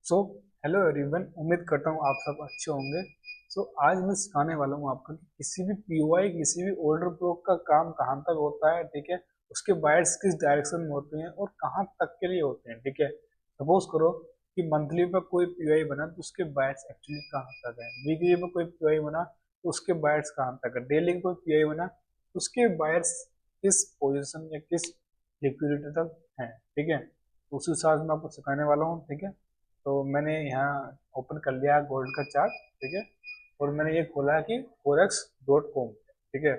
So hello everyone, उम्मीद करता हूँ आप सब अच्छे होंगे। आज मैं सिखाने वाला हूँ आपको कि किसी भी पीओआई किसी भी ऑर्डर ब्लॉक का काम कहाँ तक होता है। ठीक है, उसके बाइट्स किस डायरेक्शन में होते हैं और कहाँ तक के लिए होते हैं। ठीक है, सपोज करो कि मंथली पर कोई पीओआई बना तो उसके बाइट्स एक्चुअली कहाँ तक है, वीकली पर कोई पीओआई बना तो उसके बाइट्स कहाँ तक है, डेली का कोई पीओआई बना तो उसके बाइट्स किस पोजिशन या किस लिक्विडिटी तक है। ठीक है, तो उसी हिसाब से मैं आपको सिखाने वाला हूँ। ठीक है, तो मैंने यहाँ ओपन कर लिया गोल्ड का चार्ट। ठीक है, और मैंने ये खोला है कि forex.com। ठीक है,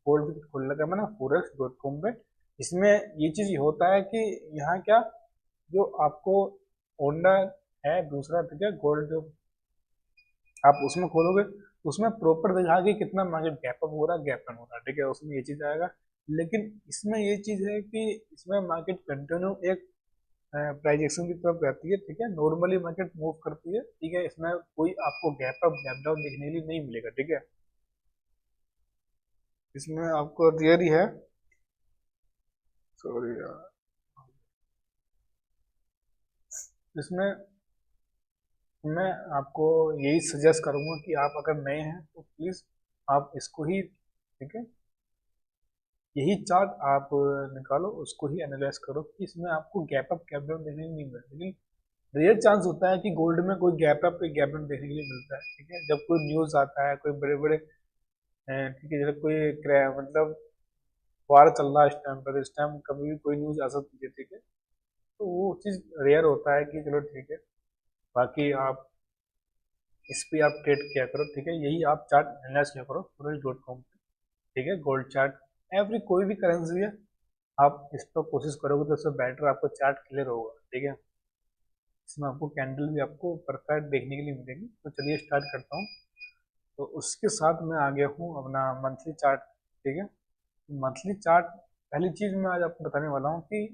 गोल्ड खोल लगा मैंने forex.com पे। इसमें ये चीज होता है कि यहाँ क्या, जो आपको ओनर है दूसरा, ठीक है, गोल्ड जो आप उसमें खोलोगे तो उसमें प्रॉपर दिखा कि कितना मार्केट गैप अप हो रहा है, गैप डाउन हो रहा है। ठीक है, उसमें ये चीज आएगा। लेकिन इसमें ये चीज है कि इसमें मार्केट कंटिन्यू एक प्राइस एक्शन की तरफ रहती है। ठीक है, नॉर्मली मार्केट मूव करती है। ठीक है, इसमें कोई आपको गैप अप गैप डाउन देखने के लिए नहीं मिलेगा। ठीक है, इसमें आपको रियर ही है। सॉरी यार, इसमें मैं आपको यही सजेस्ट करूंगा कि आप अगर नए हैं तो प्लीज आप इसको ही, ठीक है, यही चार्ट आप निकालो, उसको ही एनालाइज करो कि इसमें आपको गैप अप गैप डाउन देखने को नहीं मिलेगा। लेकिन रेयर चांस होता है कि गोल्ड में कोई गैप अप गैप डाउन देखने के लिए मिलता है। ठीक है, जब कोई न्यूज आता है, कोई बड़े बड़े ठीक है, जैसे कोई मतलब वार चल रहा है इस टाइम पर, इस टाइम कभी भी कोई न्यूज आ सकती है। ठीक है, तो वो चीज रेयर होता है कि चलो ठीक है, बाकी आप इस पे आप ट्रेड किया करो। ठीक है, यही आप चार्ट एनालाइज किया करो forex.com पे। ठीक है, गोल्ड चार्ट, एवरी कोई भी करेंसी है, आप इस पर कोशिश करोगे तो उससे बेटर आपको चार्ट क्लियर होगा। ठीक है, इसमें आपको कैंडल भी आपको परफेक्ट देखने के लिए मिलेगी। तो चलिए स्टार्ट करता हूँ। तो उसके साथ मैं आ गया हूँ अपना मंथली चार्ट। ठीक है, मंथली चार्ट, पहली चीज मैं आज आपको बताने वाला हूँ कि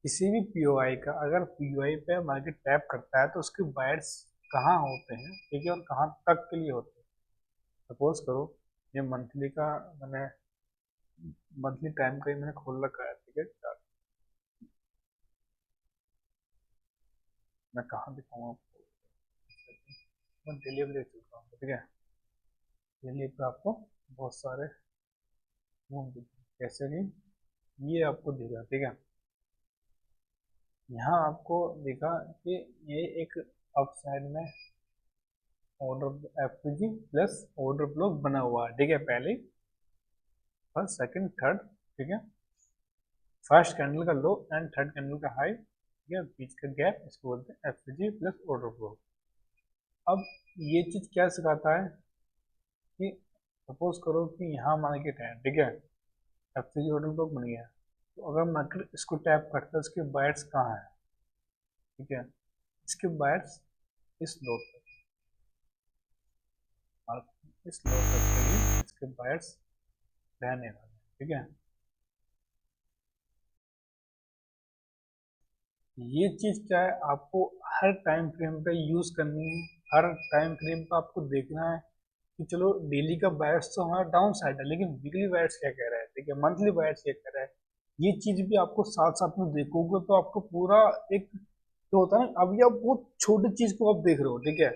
किसी भी पीओआई का अगर पीओआई पे मार्केट टैप करता है तो उसके बायर्स कहाँ होते हैं। ठीक है, और कहाँ तक के लिए होते हैं। सपोज करो ये मंथली का मैंने मंथली टाइम का ही मैंने खोल रखा है। ठीक है, चार्ट मैं कहाँ दिखाऊँ आपको, मैं डेली पे देख चुका हूँ। ठीक है, डेली पे आपको बहुत सारे मूव दिखे, जैसे कि ये आपको दिखा। ठीक है, यहाँ आपको दिखा कि ये एक अप साइड में order FVG plus order block बना हुआ है। ठीक है, पहले फर्स्ट सेकंड थर्ड। ठीक है, फर्स्ट कैंडल का लो एंड थर्ड कैंडल का हाई। ठीक है, बीच का गैप, इसको बोलते हैं एफपीजी प्लस ऑर्डर ब्लॉक। अब ये चीज क्या सिखाता है कि सपोज करो कि यहाँ मार्केट है। ठीक है, एफपीजी ऑर्डर ब्लॉक बन गया, तो अगर मार्केट इसको टैप करता है उसके बायर्स कहाँ है। ठीक है, इसके बायर्स इस लो तक, और इस लो तक के लिए इसके बायर्स रहने वाले हैं। ठीक है, ये चीज क्या है, आपको हर टाइम फ्रेम पे यूज करनी है। हर टाइम फ्रेम पे आपको देखना है कि चलो डेली का बायर्स तो हमारा डाउन साइड है, लेकिन वीकली बायर्स क्या कह रहा है। ठीक है, मंथली बायर्स क्या कह रहा है, ये चीज भी आपको साथ साथ में देखोगे तो आपको पूरा एक जो होता है ना, अभी आप बहुत छोटी चीज को आप देख रहे हो। ठीक है,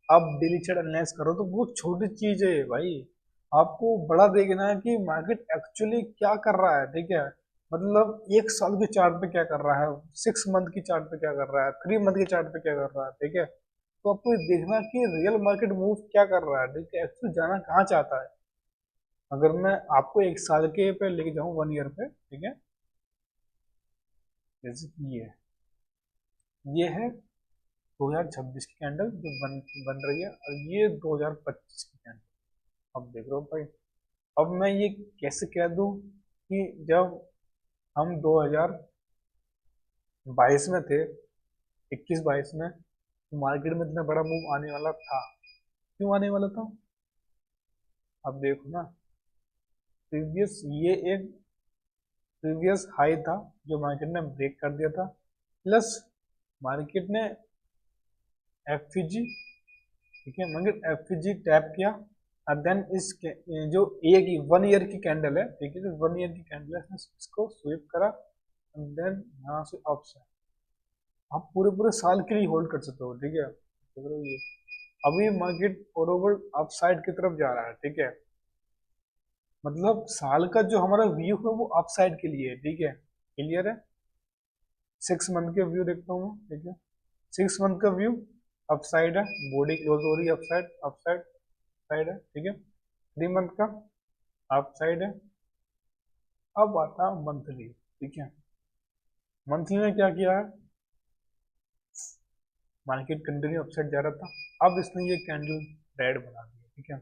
आप डेली चार्ट एनालाइज करो तो बहुत छोटी चीज है भाई, आपको बड़ा देखना है कि मार्केट एक्चुअली क्या कर रहा है। ठीक है, मतलब एक साल के चार्ट पे क्या कर रहा है, 6 मंथ की चार्ट पे क्या कर रहा है, 3 मंथ के चार्ट पे क्या कर रहा है। ठीक है, तो आपको ये देखना है कि रियल मार्केट मूव क्या कर रहा है। ठीक है, एक्चुअली जाना कहाँ चाहता है। अगर मैं आपको एक साल के पे लेके जाऊँ, 1 ईयर पे, ठीक है, जैसे कि ये है 2026 की कैंडल जो बन बन रही है, और ये 2025 की कैंडल। अब देख रहे हो भाई, अब मैं ये कैसे कह दूं कि जब हम 2022 में थे, 21-22 में, तो मार्केट में इतना बड़ा मूव आने वाला था। क्यों आने वाला था, अब देखो ना, प्रीवियस ये एक प्रीवियस हाई था जो मार्केट ने ब्रेक कर दिया था, प्लस मार्केट ने एफजी, ठीक है, मगर एफजी टैप किया, और देन इस जो ए की 1 ईयर की कैंडल है। ठीक है, जो 1 ईयर की कैंडल है इसको स्वीप करा, एंड देन यहाँ से अप से आप पूरे पूरे साल के लिए होल्ड कर सकते हो, ठीक है। देख रहे हो ये, अभी मार्केट ओवरऑल अपसाइड की तरफ जा रहा है, ठीक है। मतलब साल का जो हमारा व्यू है वो अपसाइड के लिए है, ठीक है, क्लियर है। 6 मंथ के व्यू देखता हूँ मैं, ठीक है। 6 मंथ का व्यू अपसाइड है, बॉडी क्लोज हो रही है, अपसाइड अपसाइड साइड है, ठीक है। 3 मंथ का अपसाइड है। अब आता मंथली, ठीक है। मंथली में क्या किया है, मार्केट कंटिन्यू अपसाइड जा रहा था, अब इसने ये कैंडल रेड बना दिया, ठीक है।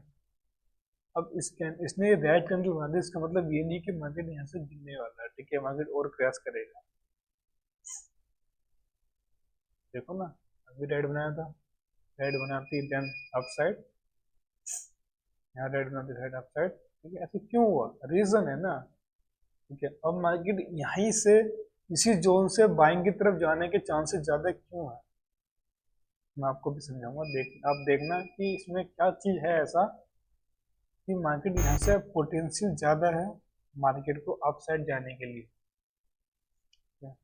अब इसने ये रेड कैंडल बना दिया, इसका मतलब ये नहीं कि मार्केट यहाँ से गिरने वाला है, ठीक है, मार्केट और क्रैश करेगा। देखो ना, अभी रेड बनाया था, रेड बनाती देन अपसाइड, यहाँ रेड बनाती साइड अपसाइड, ठीक है। ऐसे क्यों हुआ, रीजन है ना, ठीक है। अब मार्केट यहीं से इसी जोन से बाइंग की तरफ जाने के चांसेस ज्यादा क्यों है, मैं आपको भी समझाऊंगा, आप देखना कि इसमें क्या चीज है ऐसा कि मार्केट यहाँ से पोटेंशियल ज्यादा है मार्केट को अपसाइड जाने के लिए, ठीक है?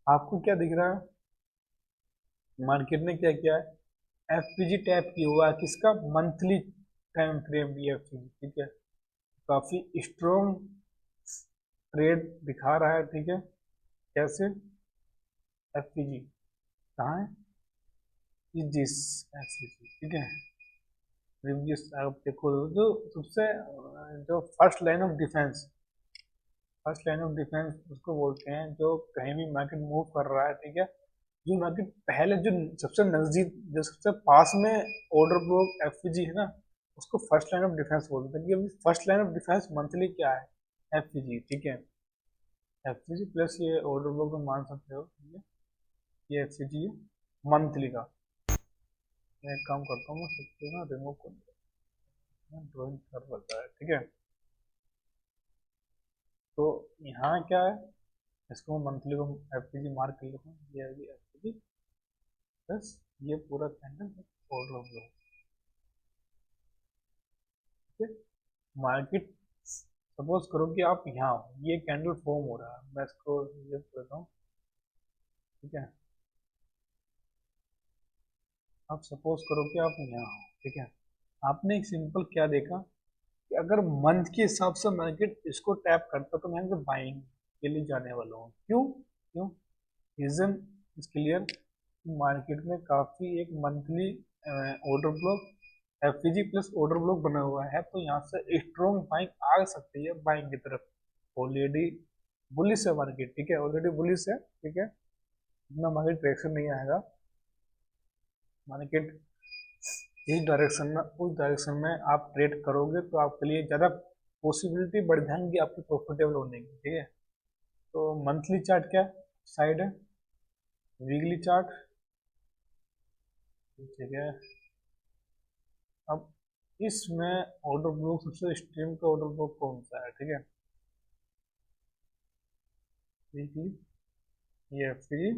आपको क्या दिख रहा है, मार्केट ने क्या किया है, एफपीजी टैप किया हुआ है, किसका, मंथली टाइम फ्रेम भी एफपीजी, ठीक है। काफी स्ट्रॉन्ग ट्रेड दिखा रहा है, ठीक है। कैसे, एफपीजी कहाँ है, दिस एफपीजी, ठीक है। रिव्यूज आप देखो, जो सबसे जो फर्स्ट लाइन ऑफ डिफेंस उसको बोलते हैं, जो कहीं भी मार्केट मूव कर रहा है, ठीक है। जो मार्केट पहले जो सबसे नजदीक, जो सबसे पास में ऑर्डर ब्लॉक एफपीजी है ना, उसको फर्स्ट लाइन ऑफ डिफेंस बोलते हैं। कि first line of defence monthly क्या है, एफपीजी, ठीक है। एफपीजी प्लस ये ऑर्डर ब्लॉक तो मान सकते हो, ठीक है। ये एफपीजी है मंथली का। मैं एक काम करता हूँ, मैं सबको ना रिमूव कर दूँ, ड्रॉइंग कर रखा है, ठीक है। तो यहाँ क्या है, इसको मैं मंथली को एफपीजी मार्क कर लेता हूँ, ये है एफपीजी प्लस ये पूरा कैंडल ऑर्डर ब्लॉक, ठीक है। मार्केट सपोज करो कि आप यहाँ हो, ये कैंडल फॉर्म हो रहा है, मैं इसको ये करता हूँ, ठीक है। आप सपोज करो कि आप यहाँ हो, ठीक है। आपने एक सिंपल क्या देखा कि अगर मंथ के हिसाब से मार्केट इसको टैप करता तो मैं बाइंग के लिए जाने वाला हूँ, क्यों क्यों, रीजन इज क्लियर। मार्केट में काफी एक monthly order block FVG plus order block बना हुआ है, तो यहाँ से स्ट्रॉन्ग बाइंग आ सकती है बाइंग की तरफ। ऑलरेडी बुलिश है मार्केट, ठीक है, ऑलरेडी बुलिश है, ठीक है। इतना मार्केट ट्रैक्शन नहीं आएगा, मार्केट इस डायरेक्शन में उस डायरेक्शन में आप ट्रेड करोगे तो आपके लिए ज़्यादा पॉसिबिलिटी बढ़ जाएंगी आपकी प्रॉफिटेबल होने की, ठीक है। तो मंथली चार्ट क्या साइड है, वीकली चार्ट, ठीक है। अब इसमें ऑर्डर ब्लॉक सबसे एक्सट्रीम का ऑर्डर ब्लॉक कौन सा है, ठीक है, वीकली, ये एफपीजी,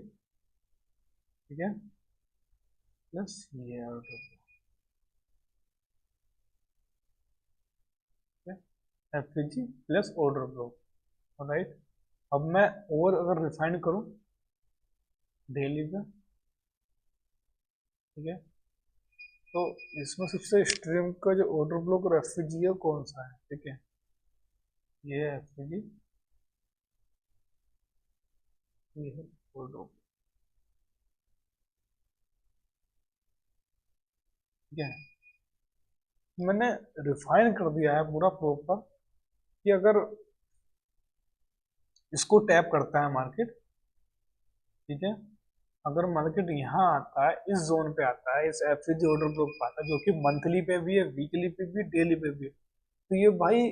ठीक है, प्लस ये order, FVG plus order block, right. अब मैं और अगर रिफाइन करूं डेली का, ठीक है, तो इसमें सबसे एक्सट्रीम का जो ऑर्डर ब्लॉक और एफपीजी है कौन सा है, ठीक है, ये है एफपीजी, ये है ऑर्डर, ठीक है। मैंने रिफाइन कर दिया है पूरा प्रॉपर कि अगर इसको टैप करता है मार्केट, ठीक है, अगर मार्केट यहाँ आता है, इस जोन पे आता है, इस एफसीजी ऑर्डर ब्लॉक पे आता है, जो कि मंथली पे भी है, वीकली पे भी, डेली पे भी है, तो ये भाई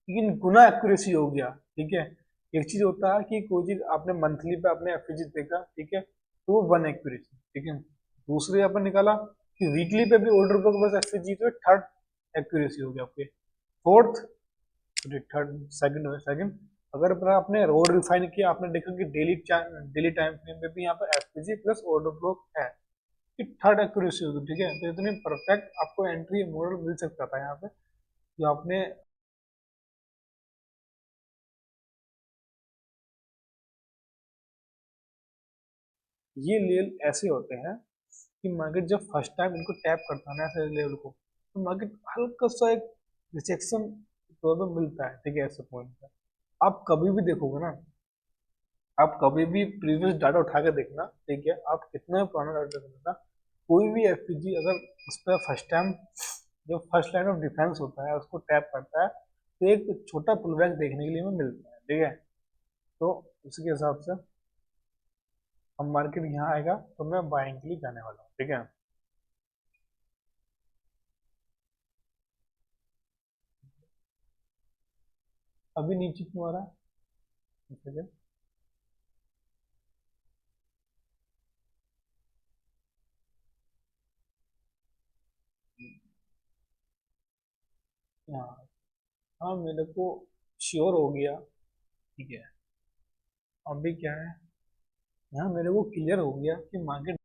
3 गुना एक्यूरेसी हो गया, ठीक है। एक चीज होता है कि कोई चीज आपने मंथली पे आपने एफसीजी देखा, ठीक है, तो वो 1 एक्यूरेसी, ठीक है। दूसरे आपने निकाला कि वीकली पे भी ऑर्डर ब्लॉक बस एफसीजी, तो 3rd एक्यूरेसी हो गया आपके, फोर्थ, थर्ड, सेकंड। अगर आपने रोड रिफाइन किया, आपने देखा कि डेली टाइम फ्रेम में भी यहाँ पर एफपीजी प्लस ऑर्डर ब्लॉक है, कि 3rd एक्यूरेसी होगी, ठीक है। तो इतनी परफेक्ट आपको एंट्री मॉडल मिल सकता था यहाँ पे, जो आपने ये लेवल ऐसे होते हैं कि मार्केट जब फर्स्ट टाइम इनको टैप करता है ना ऐसे लेवल को, तो मार्केट हल्का सा एक रिजेक्शन तौर पर मिलता है, ठीक है, ऐसे पॉइंट पर। आप कभी भी देखोगे ना, आप कभी भी प्रीवियस डाटा उठा के देखना, ठीक है, आप कितना भी पुराना डाटा देखना, कोई भी एफपीजी अगर उस पर फर्स्ट टाइम जो फर्स्ट लाइन ऑफ डिफेंस होता है उसको टैप करता है, तो एक छोटा पुलबैक देखने के लिए हमें मिलता है, ठीक है। तो उसके हिसाब से अब मार्केट यहाँ आएगा तो मैं बाइंग के लिए जाने वाला हूँ, ठीक है। अभी नीचे क्यों आ रहा है, ठीक है। यहाँ, हाँ मेरे को श्योर हो गया, ठीक है। अभी क्या है, यहाँ मेरे को क्लियर हो गया कि मार्केट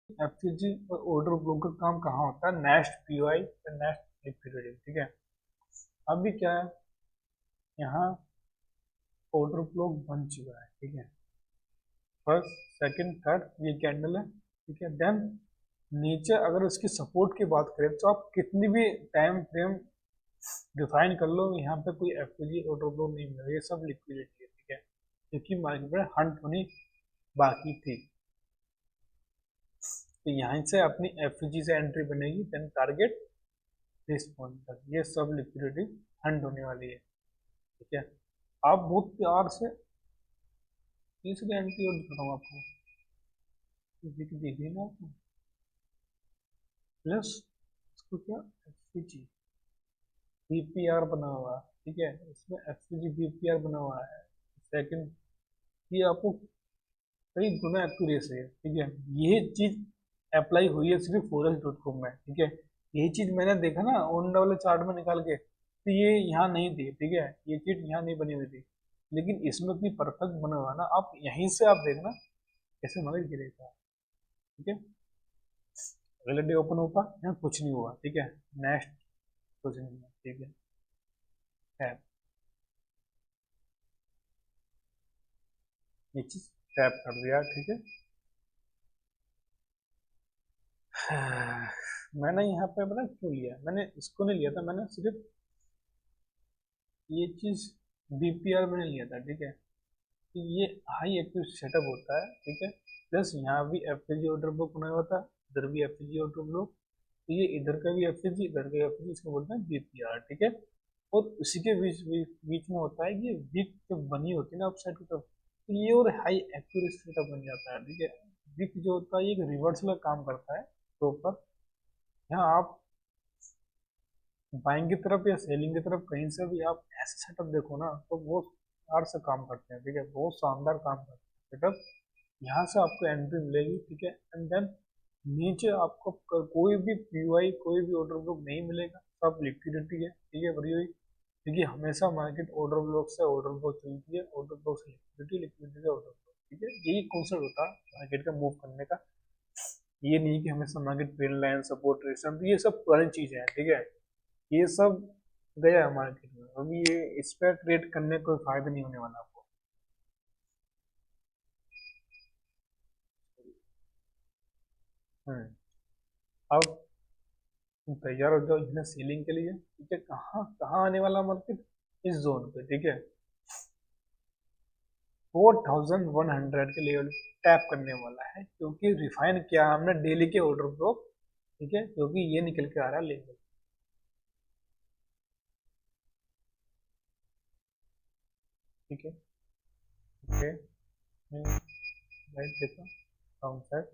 एफसीजी और ऑर्डर फ्लो का काम कहाँ होता है, नेक्स्ट पीओआई और नेक्स्ट लिक्विडिटी, ठीक है। अभी क्या है, यहाँ ऑर्डर फ्लो बन चुका है, ठीक है। फर्स्ट सेकंड थर्ड ये कैंडल है, ठीक है। देन नीचे अगर उसकी सपोर्ट की बात करें तो आप कितनी भी टाइम फ्रेम डिफाइन कर लो, यहाँ पे कोई एफसीजी ऑर्डर फ्लो नहीं मिलेगा, ये सब लिक्विडिटी है, ठीक है, क्योंकि मार्केट में हंट होनी बाकी थी। तो यहाँ से अपनी एफजी से एंट्री बनेगी, देन टारगेट दिस पॉइंट तक, ये सब लिक्विडिटी हंट होने वाली है, ठीक है। आप बहुत प्यार से तीसरी एंट्री और दिखा रहा हूँ आपको, देखिए ना आपको, प्लस इसको क्या एफसीजी बीपीआर बना हुआ है, ठीक है, इसमें एफसीजी बीपीआर बना हुआ है। सेकंड, ये आपको कई गुना एक्यूरेसी है, ठीक है। ये चीज अप्लाई हुई है सिर्फ forex.com में, ठीक है। यही चीज मैंने देखा ना ऑन वाले चार्ट में निकाल के, तो ये यहाँ नहीं थी, ठीक है, ये चीज यहाँ नहीं बनी हुई थी, लेकिन इसमें इतनी परफेक्ट बना हुआ है ना, आप यहीं से आप देखना कैसे मगज गिरेगा, ठीक है। अगले डे ओपन होगा, यहाँ कुछ नहीं हुआ, ठीक है, नेक्स्ट कुछ नहीं हुआ, ठीक है। ये चीज टैप कर दिया, ठीक है। मैंने यहाँ पे पता क्यों लिया, मैंने इसको नहीं लिया था, मैंने सिर्फ ये चीज बीपीआर मैंने लिया था, ठीक है। कि ये हाई एक्टिव सेटअप होता है, ठीक है। प्लस यहाँ भी एफएजी ऑर्डर बुक बना हुआ था, इधर भी एफएजी ऑर्डर बुक, तो ये इधर का भी एफएजी, इधर का एफएजी, इसको बोलते हैं बीपीआर, ठीक है। और उसी के बीच बीच में होता है कि विक जब बनी होती है ना अपसाइड की तरफ, तो ये और हाई एक्यूरेसी सेटअप बन जाता है, ठीक है। विक जो होता है ये एक रिवर्सल का काम करता है प्रॉपर। यहाँ आप बाइंग की तरफ या सेलिंग की तरफ कहीं से भी आप ऐसे सेटअप देखो ना, तो वो शानदार से काम करते हैं, ठीक है, बहुत शानदार काम करते हैं सेटअप। यहाँ से आपको एंट्री मिलेगी, ठीक है, एंड देन नीचे आपको कोई भी पीवाई कोई भी ऑर्डर ब्लॉक नहीं मिलेगा, सब लिक्विडिटी है, ठीक है, भरी हुई, क्योंकि हमेशा मार्केट ऑर्डर ब्लॉक से ऑर्डर ब्लॉक चलती है, ऑर्डर ब्लॉक से लिक्विडिटी, लिक्विडिटी से ऑर्डर ब्लॉक, ठीक है। यही कॉन्सेप्ट होता है मार्केट का मूव करने का। ये नहीं कि हमेशा market trend line support ration, तो ये सब पुरानी चीजें हैं, ठीक है। ये सब गया है मार्केट में, अभी ये इस पर ट्रेड करने का कोई फायदा नहीं होने वाला आपको। हम्म। अब तुम तैयार हो जाओ इसमें सेलिंग के लिए, ठीक है। कहाँ कहाँ आने वाला मार्केट, इस जोन पे, ठीक है, 4100 के लेवल टैप करने वाला है, क्योंकि रिफाइन किया हमने डेली के ऑर्डर को, ठीक है, क्योंकि ये निकल के आ रहा है लेवल, ठीक है। ओके, राइट देखो, डाउन साइड,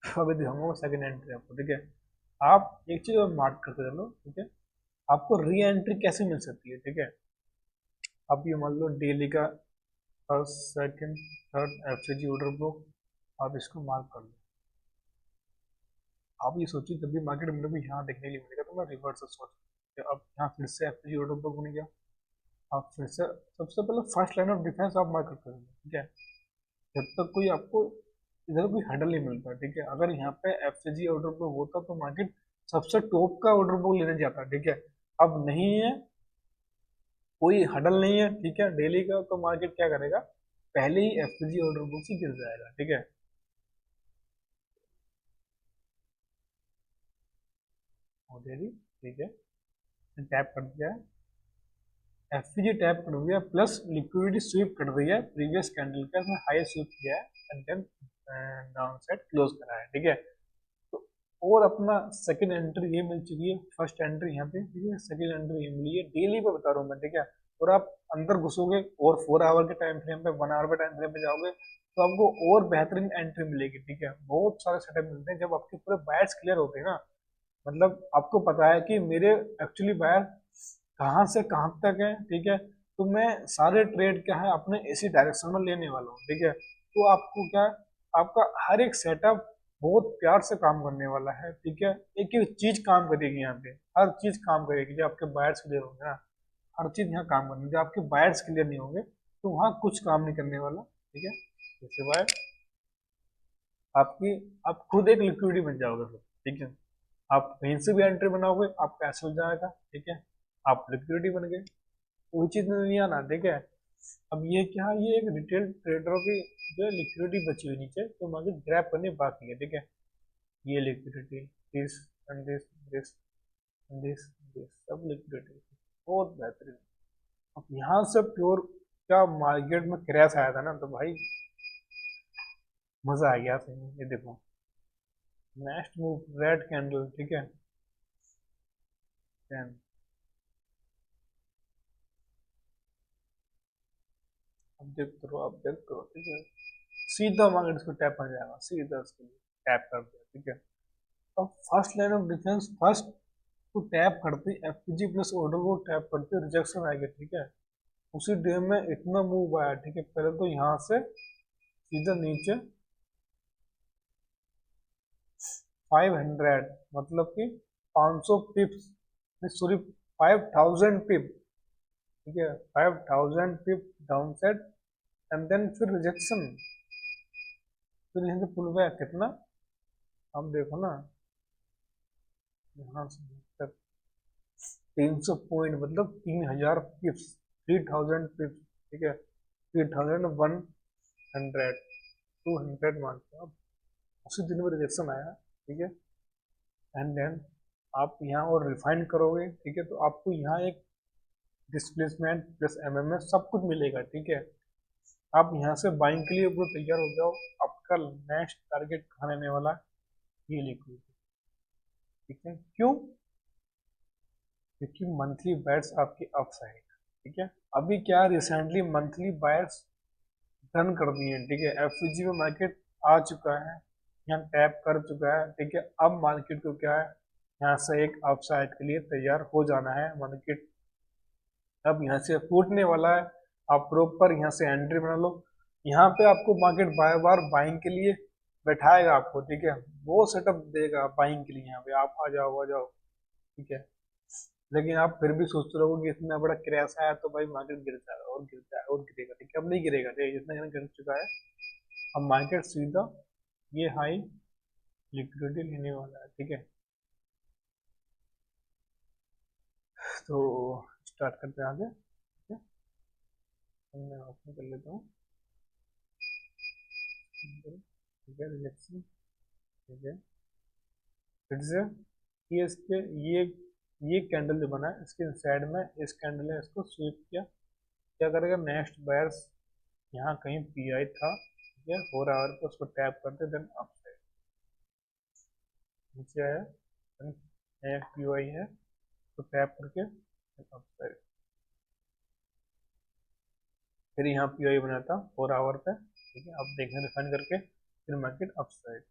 अभी दिखाऊंगा सेकंड एंट्री आपको, ठीक है। आप एक चीज और मार्क करते चलो, ठीक है, आपको री एंट्री कैसे मिल सकती है, ठीक है। आप ये मान लो डेली का first second third FVG order block, आप इसको मार्क कर लो। आप ये सोचिए जब भी मार्केट में भी यहाँ देखने के लिए मिलेगा, तो मैं रिवर्स से सोच, अब यहाँ फिर से एफसीजी ऑर्डर ब्लॉक बन गया, आप फिर से सबसे पहले फर्स्ट लाइन ऑफ डिफेंस आप मार्क करते हो, ठीक है। जब तक कोई आपको इधर कोई हैंडल नहीं मिलता, ठीक है, अगर यहाँ पे एफसीजी ऑर्डर ब्लॉक होता तो मार्केट सबसे टॉप का ऑर्डर ब्लॉक लेने जाता, ठीक है। अब नहीं है, कोई हडल नहीं है, ठीक है, डेली का, तो मार्केट क्या करेगा, पहले ही एफपीजी ऑर्डर बुक से गिर जाएगा, ठीक है। ऑलरेडी, ठीक है, टैप कर दिया है, एफपीजी टैप कर दिया, प्लस लिक्विडिटी स्वीप कर दिया है, प्रीवियस कैंडल का इसमें हाई स्वीप किया है and then down side close करा है, ठीक है। तो और अपना सेकंड एंट्री ये मिल चुकी है, फर्स्ट एंट्री यहाँ पे, ठीक है, सेकंड एंट्री ये मिली है, डेली पे बता रहा हूँ मैं, ठीक है। और आप अंदर घुसोगे और 4 आवर के टाइम फ्रेम पे, 1 आवर के टाइम फ्रेम पे जाओगे, तो आपको और बेहतरीन एंट्री मिलेगी, ठीक है। बहुत सारे सेटअप मिलते हैं जब आपके पूरे बायर्स क्लियर होते हैं ना, मतलब आपको पता है कि मेरे एक्चुअली बायर कहाँ से कहाँ तक है, ठीक है, तो मैं सारे ट्रेड क्या है अपने इसी डायरेक्शन में लेने वाला हूँ, ठीक है। तो आपको क्या है, आपका हर एक सेटअप बहुत प्यार से काम करने वाला है, ठीक है। एक एक चीज काम करेगी यहाँ पे, हर चीज काम करेगी, जब आपके बायर्स क्लियर होंगे ना, हर चीज यहाँ काम करनी, जब आपके बायर्स क्लियर नहीं होंगे तो वहाँ कुछ काम नहीं करने वाला, ठीक है। जैसे बाय आपकी, आप खुद एक लिक्विडिटी बन जाओगे फिर, ठीक है। आप कहीं से भी एंट्री बनाओगे आप पैसे हो जाएगा, ठीक है, आप लिक्विडिटी बन गए, कोई चीज में नहीं आना, ठीक है। अब ये क्या है, ये एक रिटेल ट्रेडरों की जो है लिक्विडिटी बची हुई नीचे, तो मार्केट ग्रैब करनी बाकी है, ठीक है। ये liquidity, this and this, this and this, this सब लिक्विडिटी, बहुत बेहतरीन। अब यहाँ से प्योर क्या मार्केट में क्रैश आया था ना, तो भाई मजा आ गया सही, ये देखो नेक्स्ट मूव रेड कैंडल, ठीक है, 10, ऑब्जेक्ट करो, ऑब्जेक्ट करो, ठीक है, सीधा मार्केट इसको टैप कर जाएगा, सीधा इसको टैप कर दिया, ठीक है। अब first line of defence, first तो टैप करते एफपीजी प्लस ऑर्डर को टैप करते रिजेक्शन आएगा, ठीक है। उसी डे में इतना मूव आया, ठीक है, पहले तो यहाँ से सीधा नीचे 500, मतलब कि 500 पिप्स, सॉरी 5000 पिप, ठीक है, 5000 पिप डाउन साइड एंड देन फिर रिजेक्शन, फिर यहाँ से पुल बैक कितना, अब देखो ना, यहाँ से 300 पॉइंट, मतलब 3000 पिप्स, 3000 पिप्स, ठीक है, 3100, 200 मानते हैं, अब उसी दिन में रिजेक्शन आया, ठीक है। एंड देन आप यहाँ और रिफाइन करोगे, ठीक है, तो आपको यहाँ एक डिस्प्लेसमेंट प्लस एमएमएस सब कुछ मिलेगा, ठीक है। आप यहाँ से बाइंग के लिए पूरा तैयार हो जाओ, आपका नेक्स्ट टारगेट कहाँ रहने वाला है, ये लिक्विड, ठीक है। क्यों, क्योंकि मंथली बायर्स आपकी अप साइड, ठीक है। अभी क्या रिसेंटली मंथली बायर्स डन कर दिए हैं, ठीक है, एफईजी में मार्केट आ चुका है, यहाँ टैप कर चुका है, ठीक है। अब मार्केट को क्या है, यहाँ से एक अप साइड के लिए तैयार हो जाना है मार्केट, अब यहाँ से फूटने वाला है, आप प्रॉपर यहाँ से एंट्री बना लो, यहाँ पे आपको मार्केट बार बार बाइंग के लिए बैठाएगा आपको, ठीक है, वो सेटअप देगा बाइंग के लिए, यहाँ पे आप आ जाओ, ठीक है। लेकिन आप फिर भी सोचते रहोगे कि इतना बड़ा क्रैश आया तो भाई मार्केट गिरता है और गिरता है और गिरेगा, ठीक है, अब नहीं गिरेगा, ठीक है, इतना गिर चुका है, अब मार्केट सीधा ये हाई लिक्विडिटी लेने वाला है, ठीक है। तो स्टार्ट करते हैं आगे, ठीक है, तो मैं ओपन कर लेता हूँ, ठीक है, रिलेक्शन, ठीक है, फिर से ये ये कैंडल जो बना है इसके साइड में इस कैंडल ने इसको स्वीप किया, क्या करेगा नेक्स्ट बायर्स, यहाँ कहीं पीआई था, ठीक है, 4 आवर पे उसको टैप करते देन अप साइड नीचे आया, नया पीआई है तो टैप करके अप साइड, फिर यहाँ पीआई बना था 4 आवर पे, ठीक है, अब देखने रिफाइन करके फिर मार्केट अप साइड।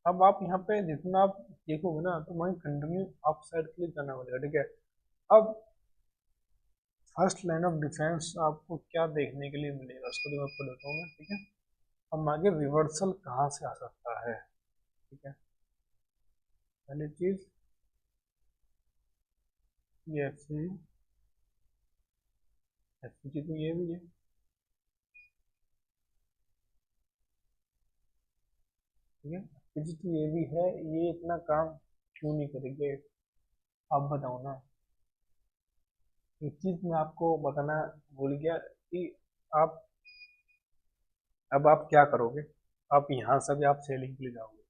अब आप यहाँ पे जितना आप देखोगे ना तो वहीं कंटिन्यू अप साइड के लिए जाना पड़ेगा, ठीक है। अब फर्स्ट लाइन ऑफ डिफेंस आपको क्या देखने के लिए मिलेगा उसको भी मैं आपको बताऊंगा, ठीक है। अब आगे रिवर्सल कहाँ से आ सकता है, ठीक है, पहली चीज ये एफ तो ये भी है, ठीक है, एफ तो ये भी है, ये इतना काम क्यों नहीं करेंगे, आप बताओ ना। एक चीज मैं आपको बताना भूल गया कि आप अब आप क्या करोगे, आप यहाँ से भी आप सेलिंग के लिए जाओगे,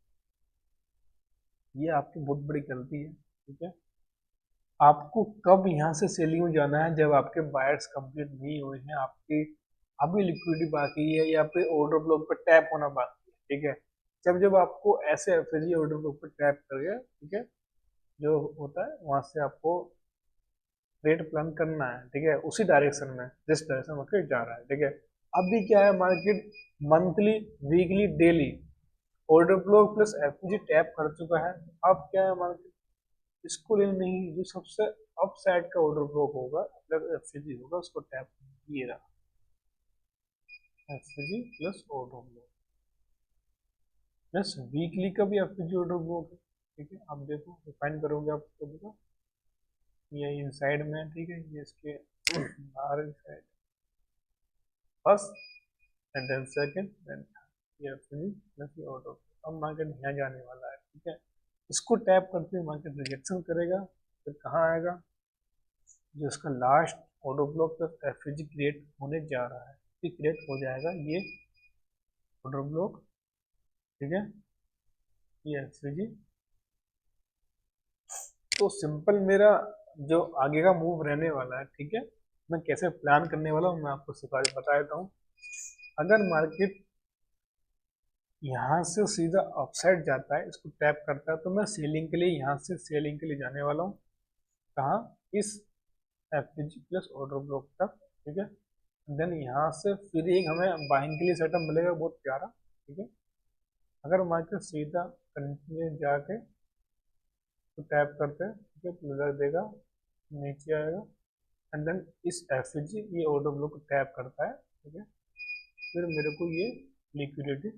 ये आपकी बहुत बड़ी गलती है। ठीक है, आपको कब यहाँ से सेलिंग में जाना है, जब आपके बायर्स कंप्लीट नहीं हुए हैं, आपकी अभी लिक्विडिटी बाकी है या फिर ऑर्डर ब्लॉक पर टैप होना बाकी है। ठीक है, जब जब आपको ऐसे एफएजी ऑर्डर ब्लॉक पर टैप कर गया, ठीक है, जो होता है वहां से आपको ट्रेड प्लान करना है। ठीक है, उसी डायरेक्शन में जिस डायरेक्शन मार्केट जा रहा है। ठीक है, अभी क्या है, market monthly, weekly, daily order block plus FVG tap कर चुका है। अब क्या है, मार्केट इसको लेना नहीं, जो सबसे अप साइड का ऑर्डर ब्लॉक होगा प्लस एफएजी होगा उसको टैप, ये रहा FVG plus order block plus weekly का भी एफएजी ऑर्डर ब्लॉक है। ठीक है, आप देखो डिफाइन करोगे आप इसको, देखो ये इनसाइड में है। ठीक है, ये इसके बाहर inside, first and then second then ये एफएजी प्लस ये ऑर्डर। अब मार्केट यहाँ जाने वाला है। ठीक है, इसको टैप करते हुए मार्केट रिजेक्शन करेगा, फिर कहाँ आएगा, जो इसका last order block plus FVG create होने जा रहा है, ये क्रिएट हो जाएगा ये ऑर्डर ब्लॉक। ठीक है, ये एफएजी। तो सिंपल मेरा जो आगे का मूव रहने वाला है, ठीक है, मैं कैसे प्लान करने वाला हूँ मैं आपको सिखा बता देता हूँ। अगर मार्केट यहाँ से सीधा अपसाइड जाता है, इसको टैप करता है, तो मैं सेलिंग के लिए यहाँ से सेलिंग के लिए जाने वाला हूँ। कहाँ, इस एफपीजी प्लस ऑर्डर ब्लॉक तक। ठीक है, देन यहाँ से फिर एक हमें बाइंग के लिए सेटअप मिलेगा बहुत प्यारा। ठीक है, अगर मार्केट सीधा कंटिन्यू जाके तो टैप करते हैं, ठीक है, प्लस देगा, नीचे आएगा, एंड देन इस एफपीजी ये ऑर्डर ब्लॉक को टैप करता है। ठीक है, फिर मेरे को ये लिक्विडिटी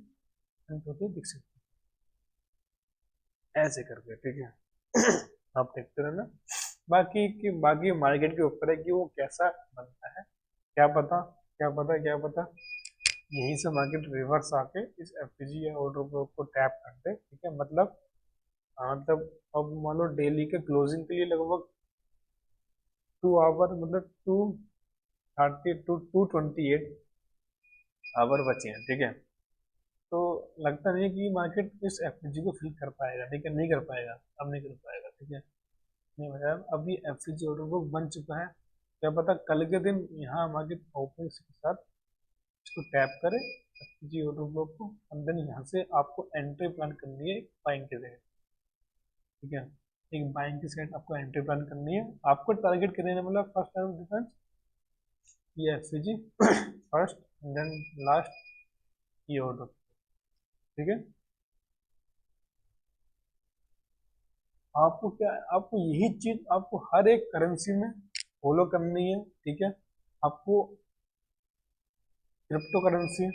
होते दिख सकती है ऐसे करके। ठीक है, आप देखते रहना, बाकी मार्केट के ऊपर है कि वो कैसा बनता है। क्या पता, क्या पता, क्या पता यहीं से मार्केट रिवर्स आके इस एफपीजी या ऑर्डर ब्लॉक को टैप कर दे। ठीक है, मतलब मतलब अब मान लो डेली के क्लोजिंग के लिए लगभग 2 आवर, मतलब 2:30 टू 2:28 आवर बचे हैं। ठीक है, तो लगता नहीं है कि मार्केट इस एफपीजी को फिल कर पाएगा। ठीक है, नहीं कर पाएगा, अब नहीं कर पाएगा। ठीक है, नहीं बताया, अभी एफपीजी ऑर्डर बुक बन चुका है, क्या पता कल के दिन यहाँ मार्केट ओपनिंग के साथ इसको टैप करे एफपीजी ऑर्डर बुक को, एंड देन यहाँ से आपको एंट्री प्लान करनी है बाइंग के साइड। ठीक है, एक बाइंग की साइड आपको एंट्री प्लान करनी है, आपको टारगेट करने वाला फर्स्ट टाइम डिफेंस ये एफपीजी फर्स्ट एंड देन लास्ट ये ऑर्डर। ठीक है, आपको क्या, आपको यही चीज आपको हर एक करेंसी में फॉलो करनी है। ठीक है, आपको क्रिप्टो करेंसी,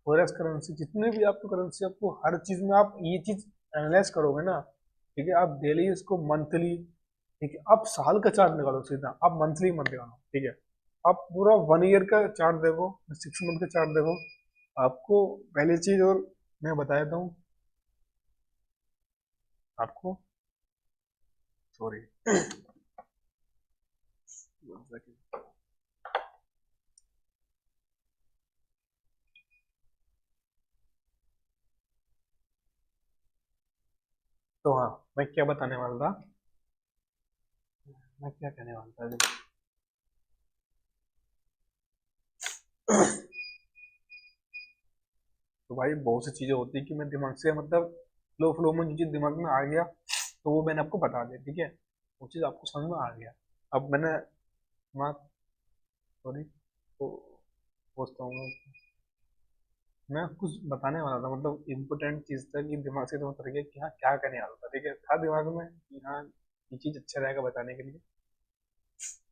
फॉरेक्स करेंसी, जितने भी आपको करेंसी, आपको हर चीज में आप ये चीज एनालाइज करोगे ना। ठीक है, आप डेली इसको मंथली, ठीक है, आप साल का चार्ट निकालो सीधा, आप मंथली मत निकालो। ठीक है, आप पूरा 1 ईयर का चार्ट देखो, 6 मंथ का चार्ट देखो। आपको पहली चीज और मैं बता देता हूँ आपको, सॉरी तो हाँ, मैं क्या बताने वाला था, मैं क्या कहने वाला था अभी? तो भाई बहुत सी चीजें होती है कि मैं दिमाग से, मतलब फ्लो फ्लो में जो चीज दिमाग में आ गया तो वो मैंने आपको बता दिया। ठीक है, वो चीज आपको समझ में आ गया। अब मैंने दिमाग, सॉरी, तो सोचता हूँ मैं कुछ बताने वाला था, मतलब इम्पोर्टेंट चीज था कि दिमाग से तो उतर गया कि हाँ क्या करने वाला था। ठीक है, था दिमाग में कि हाँ ये चीज अच्छा रहेगा बताने के लिए,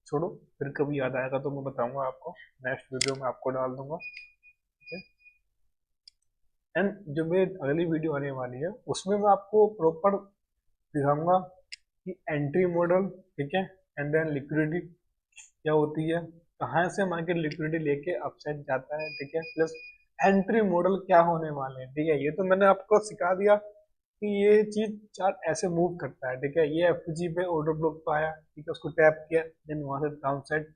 छोड़ो, फिर कभी याद आएगा तो मैं बताऊंगा आपको, नेक्स्ट वीडियो में आपको डाल दूंगा। ठीक है, एंड जो मेरी अगली वीडियो आने वाली है उसमें मैं आपको प्रॉपर दिखाऊंगा कि एंट्री मॉडल, ठीक है, एंड देन लिक्विडिटी क्या होती है, कहाँ से मार्केट लिक्विडिटी लेके अपसाइड जाता है। ठीक है, प्लस एंट्री मॉडल क्या होने वाले हैं। ठीक है, ये तो मैंने आपको सिखा दिया कि ये चीज चार्ट ऐसे मूव करता है, ठीक है। ये एफजी पे ऑर्डर ब्लॉक पे आया, ठीक है, उसको टैप किया, देन वहां से डाउन साइड।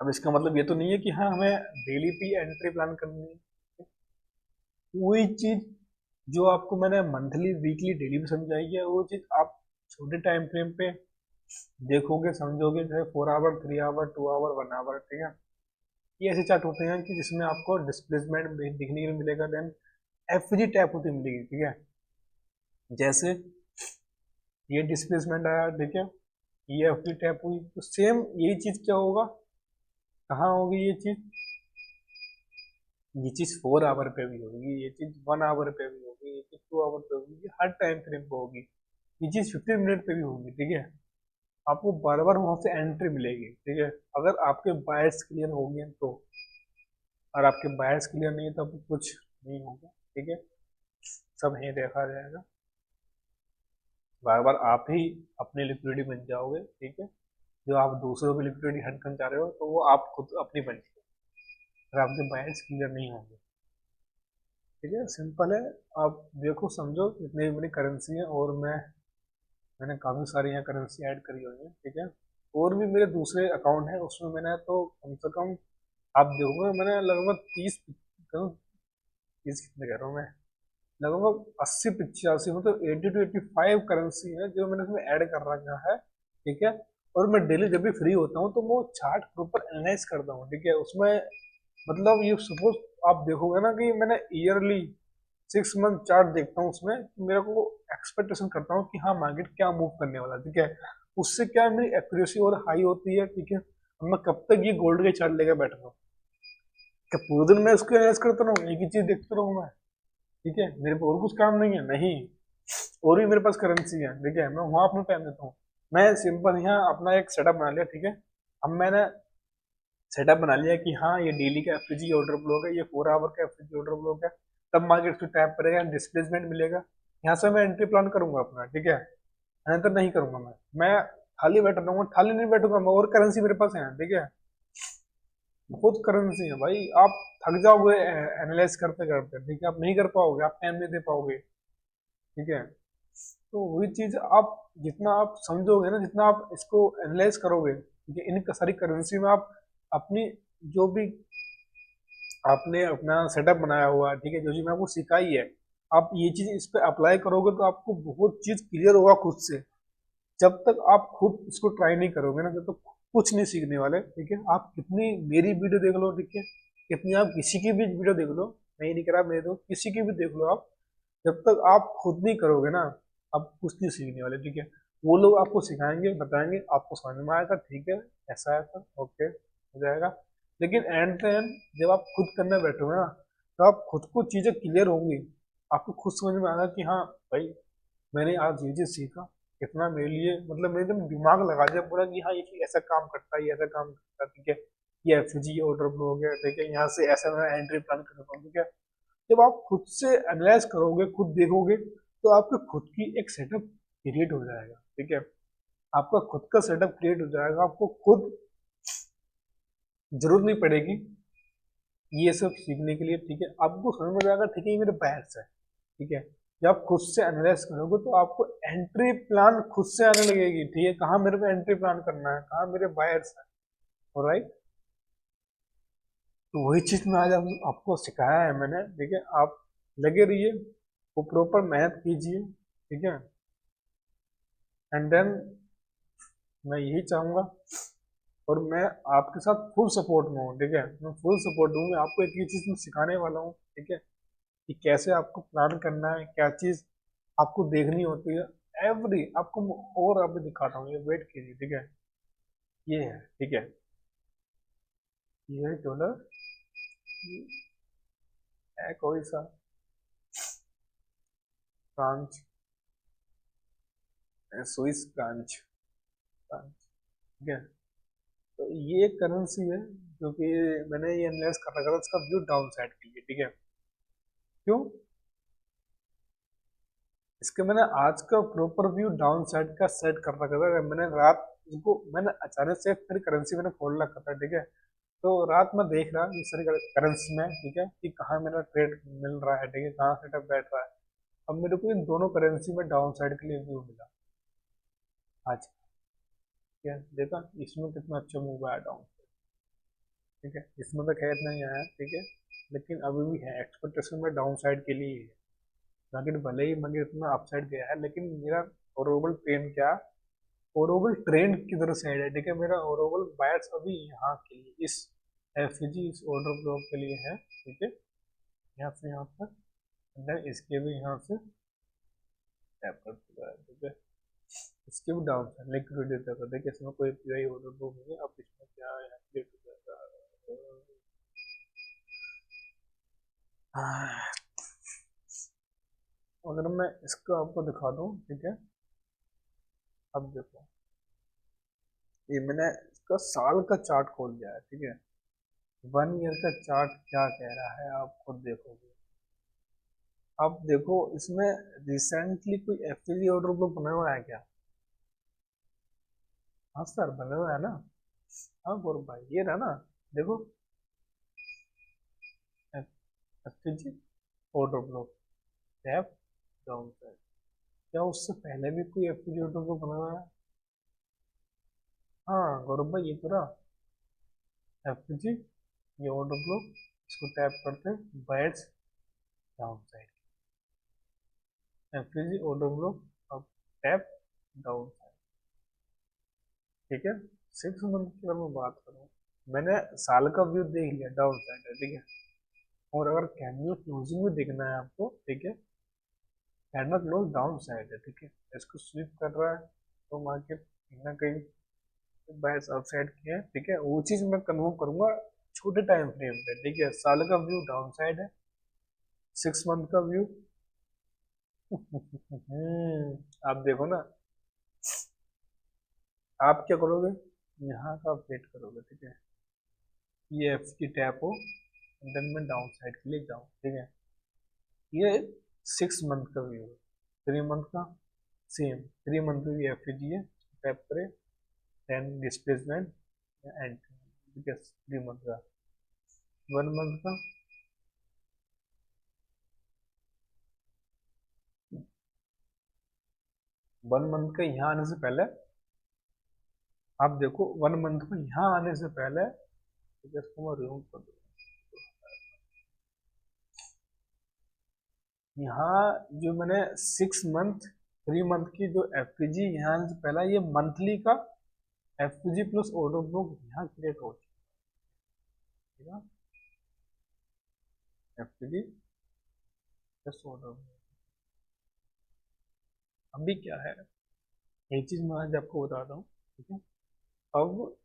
अब इसका मतलब ये तो नहीं है कि हाँ हमें डेली पे एंट्री प्लान करनी है। वही चीज जो आपको मैंने मंथली वीकली डेली में समझाई है, वो चीज आप छोटे टाइम फ्रेम पे देखोगे समझोगे, जैसे 4 आवर, 3 आवर, 2 आवर, 1 आवर, ठीक है। ये ऐसे चार्ट होते हैं कि जिसमें आपको डिस्प्लेसमेंट दिखने के लिए मिलेगा, देन एफजी टैप होती मिलेगी, ठीक है। जैसे ये डिस्प्लेसमेंट आया, ठीक है, ये एफजी टैप हुई, तो सेम यही चीज क्या होगा, कहाँ होगी ये चीज, ये चीज 4 आवर पे भी होगी, ये चीज 1 आवर पे भी होगी, ये चीज 2 आवर पे होगी, ये हर टाइम फ्रेम पे होगी, ये चीज 15 मिनट पे भी होगी, ठीक है। आपको बार बार वहां से एंट्री मिलेगी, ठीक है, अगर आपके बायर्स क्लियर हो गए तो। और आपके बायर्स क्लियर नहीं है तो आपको कुछ नहीं होगा, ठीक है, सब यही देखा जाएगा। बार बार आप ही अपनी लिक्विडिटी बन जाओगे, ठीक है। जो आप दूसरों की लिक्विडिटी हंट करना चाह रहे हो, तो वो आप खुद अपनी बन जाओगे अगर आपके बायर्स क्लियर नहीं होंगे, ठीक है। सिंपल है। आप देखो समझो जितनी भी मेरी करेंसी है, और मैंने काफ़ी सारी यहाँ करेंसी ऐड करी हुई है, ठीक है। और भी मेरे दूसरे अकाउंट है, उसमें मैंने तो कम से कम, आप देखोगे मैंने लगभग 30 कितने कह रहा हूँ मैं, लगभग 80 85, मतलब 80 to 85 करेंसी है जो मैंने इसमें ऐड कर रखा है, ठीक है। और मैं डेली जब भी फ्री होता हूँ तो वो चार्ट प्रॉपर एनालाइज करता हूँ, ठीक है। उसमें मतलब ये सपोज आप देखोगे ना कि मैंने ईयरली 6 मंथ चार्ट देखता हूँ, उसमें मेरे को एक्सपेक्टेशन करता हूँ कि हाँ मार्केट क्या मूव करने वाला है, ठीक है। उससे क्या मेरी एक्यूरेसी और हाई होती है, ठीक है। अब मैं कब तक ये गोल्ड के चार्ट लेकर बैठ रहा हूँ, क्या पूरे दिन मैं उसको एनालाइज करता रहूँ, एक ही चीज देखता रहूँ मैं, ठीक है। मेरे को और कुछ काम नहीं है, नहीं, और भी मेरे पास करेंसी है, ठीक है, मैं वहां अपना टाइम देता हूँ। मैं सिंपल यहाँ अपना एक सेटअप बना लिया, ठीक है। अब मैंने सेटअप बना लिया कि हाँ ये डेली का एफजी ऑर्डर ब्लॉक है, ये 4 आवर का एफजी ऑर्डर ब्लॉक है, तब मार्केट उसको टैप करेगा, डिस्प्लेसमेंट मिलेगा, यहाँ से मैं एंट्री प्लान करूंगा अपना, ठीक है। नहीं तो नहीं करूंगा मैं खाली बैठ रहूंगा, खाली नहीं बैठूंगा मैं, और करेंसी मेरे पास है, ठीक है। बहुत करेंसी है भाई, आप थक जाओगे एनालाइज करते करते, ठीक है, आप नहीं कर पाओगे, आप टाइम नहीं दे पाओगे, ठीक है। तो वही चीज आप जितना आप समझोगे ना, जितना आप इसको एनालाइज करोगे, ठीक है, इन सारी करेंसी में आप अपनी जो भी आपने अपना सेटअप बनाया हुआ है, ठीक है, जो चीज मैं आपको सिखाई है, आप ये चीज इस पे अप्लाई करोगे तो आपको बहुत चीज क्लियर होगा खुद से। जब तक आप खुद इसको ट्राई नहीं करोगे ना, जब तक कुछ नहीं सीखने वाले, ठीक है। आप कितनी मेरी वीडियो देख लो, ठीक है, कितनी आप किसी की भी वीडियो देख लो, मैं ये नहीं कह रहा मेरे, तो किसी की भी देख लो आप, जब तक आप खुद नहीं करोगे ना, आप कुछ नहीं सीखने वाले, ठीक है। वो लोग आपको सिखाएंगे, बताएंगे, आपको समझ में आएगा, ठीक है, ऐसा है तो ओके हो जाएगा। लेकिन एंड टू एंड जब आप खुद करने बैठोगे ना, तो आप खुद को चीजें क्लियर होंगी, आपको खुद समझ में आएगा कि हाँ भाई मैंने आज ये चीज सीखा, कितना मेरे लिए, मतलब मैंने एकदम दिमाग लगा दिया पूरा कि हाँ ये चीज ऐसा काम करता है, ये ऐसा काम करता है, ठीक है। ये एफजी ऑर्डर फ्लो हो गया, ठीक है, यहाँ से ऐसा मैं एंट्री प्लान करता हूँ, ठीक है। जब आप खुद से एनालाइज करोगे, खुद देखोगे, तो आपके खुद की एक सेटअप क्रिएट हो जाएगा, ठीक है। आपका खुद का सेटअप क्रिएट हो जाएगा, आपको खुद जरूरत नहीं पड़ेगी ये सब सीखने के लिए, ठीक है। आपको समझ में जाएगा, ठीक है, ये मेरे बायर्स है, ठीक है। जब आप खुद से एनालाइज करोगे तो आपको एंट्री प्लान खुद से आने लगेगी, ठीक है, कहाँ मेरे को एंट्री प्लान करना है, कहाँ मेरे बायर्स है, ऑलराइट। तो वही चीज में आज आपको सिखाया है मैंने, ठीक है। आप लगे रहिए, वो प्रॉपर मेहनत कीजिए, ठीक है। एंड देन मैं यही चाहूंगा, और मैं आपके साथ फुल सपोर्ट में हूँ, ठीक है, मैं फुल सपोर्ट दूंगा आपको, एक ही चीज मैं सिखाने वाला हूँ, ठीक है, कि कैसे आपको प्लान करना है, क्या चीज आपको देखनी होती है, एवरी आपको मैं और अभी दिखाता हूँ, ये वेट कीजिए, ठीक है। ये है, ठीक है, ये है डॉलर, ये है कोई सा फ्रांच, स्विस फ्रांच, फ्रांच, ठीक है। तो ये एक करेंसी है जो कि मैंने ये एनालाइज कर रखा था, इसका व्यू डाउन साइड के लिए, ठीक है। क्यों, इसके मैंने आज का प्रॉपर व्यू डाउन साइड का सेट कर रखा था, मैंने रात इसको मैंने अचानक से फिर करेंसी मैंने खोल रखा था, ठीक है। तो रात में देख रहा इस सारी करेंसी में, ठीक है, कि कहाँ मेरा ट्रेड मिल रहा है, ठीक है, कहाँ सेटअप बैठ रहा है। अब मेरे को इन दोनों करेंसी में डाउन साइड के लिए व्यू मिला आज। क्या देखा इसमें कितना अच्छा मूव आया डाउन, ठीक है, इसमें तो खैर नहीं आया, ठीक है, लेकिन अभी भी है एक्सपेक्टेशन में डाउन साइड के लिए ही है। मार्केट भले ही मार्केट इतना अपसाइड गया है, लेकिन मेरा ओवरऑल ट्रेंड क्या, ओवरऑल ट्रेंड किधर साइड है, ठीक है, मेरा ओवरऑल बायर्स अभी यहाँ के लिए इस एफजी इस ऑर्डर ब्लॉक के लिए है, ठीक है, यहाँ से यहाँ तक, देन इसके भी यहाँ से टैप कर चुका है, ठीक है, इसके भी डाउन साइड लिक्विडिटी तक, देखिए इसमें कोई पीआई ऑर्डर ब्लॉक नहीं है। अब इसमें क्या है, क्रिएट हो जाता है। अगर मैं इसको आपको दिखा दूं, ठीक है, अब देखो ये मैंने इसका साल का चार्ट खोल दिया है, ठीक है, 1 ईयर का चार्ट क्या कह रहा है आप खुद देखोगे। अब देखो इसमें रिसेंटली कोई एफपीजी ऑर्डर बुक बना हुआ है क्या? हाँ सर बना हुआ है ना। हाँ गौरव भाई ये रहा ना, देखो FVG order block tap down side, क्या उससे पहले भी कोई एफपीजी ऑर्डर बुक बना हुआ है? हाँ गौरव भाई ये तो रहा एफपीजी, ये ऑर्डर ब्लॉक, इसको टैप करते buyers down side, FVG order block, अब टैप डाउन साइड, ठीक है। 6 मंथ की अगर मैं बात करूँ, मैंने साल का व्यू देख लिया डाउन साइड है, ठीक है, और अगर कैंडल क्लोजिंग भी देखना है आपको, ठीक है, कैंडल क्लोज डाउन साइड है, ठीक है, इसको स्वीप कर रहा है तो मार्केट कहीं ना कहीं बायर्स अपसाइड की है, ठीक है, वो चीज मैं कन्फर्म करूंगा छोटे टाइम फ्रेम पे, ठीक है, साल का व्यू डाउन साइड है, 6 मंथ का व्यू आप देखो ना, आप क्या करोगे, यहाँ का वेट करोगे, ठीक है, ये एफ की टैप हो, देन मैं डाउन साइड के लिए जाऊँ, ठीक है, ये 6 मंथ का व्यू है, 3 मंथ का सेम, 3 मंथ की एफ जी है, टैप करे, देन डिस्प्लेसमेंट एंड, ठीक है, 3 मंथ का, 1 मंथ का, 1 मंथ का यहाँ आने से पहले, आप देखो 1 मंथ को यहाँ आने से पहले, ठीक है, इसको मैं रिमूव कर दूँ, यहाँ जो मैंने 6 मंथ 3 मंथ की जो एफ जी यहाँ से पहला, ये मंथली का F G plus order book यहाँ क्रिएट हो चुका है, F G plus order book. अभी क्या है, एक चीज मैं आज आपको बताता हूँ, ठीक है, अब